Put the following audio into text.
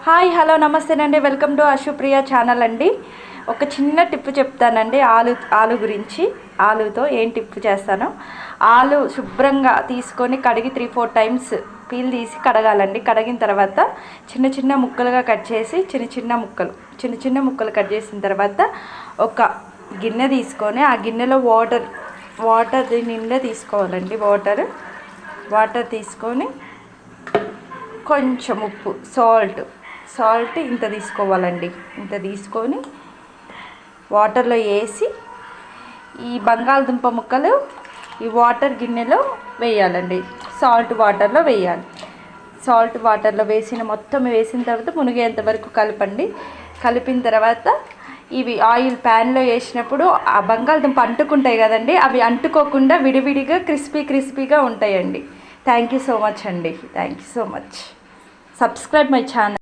Hi hello నమస్తేనండి, welcome to Ashupriya channel అండి. ఒక చిన్న టిప్ చెప్తానండి ఆలు గురించి. ఆలుతో ఏం టిప్ చేస్తానో, ఆలు శుభ్రంగా తీసుకొని కడిగి 3-4 టైమ్స్ పీల్ తీసి కడగాలండి. కడిగిన తర్వాత చిన్న చిన్న ముక్కలుగా కట్ చేసి చిన్న చిన్న ముక్కలు కట్ చేసిన తర్వాత ఒక గిన్నె తీసుకొని ఆ గిన్నెలో వాటర్ నిండా తీసుకోవాలండి. వాటర్ తీసుకొని కొంచెం ఉప్పు, సాల్ట్ ఇంత తీసుకోవాలండి. ఇంత తీసుకొని వాటర్లో వేసి ఈ బంగాళదుంప ముక్కలు ఈ వాటర్ గిన్నెలో వేయాలండి. సాల్ట్ వాటర్లో వేసిన తర్వాత మునిగేంత వరకు కలపండి. కలిపిన తర్వాత ఇవి ఆయిల్ ప్యాన్లో వేసినప్పుడు ఆ బంగాళదుంప అంటుకుంటాయి కదండి, అవి అంటుకోకుండా విడివిడిగా క్రిస్పీగా ఉంటాయండి. థ్యాంక్ యూ సో మచ్ అండి. Thank you so much. Subscribe my channel.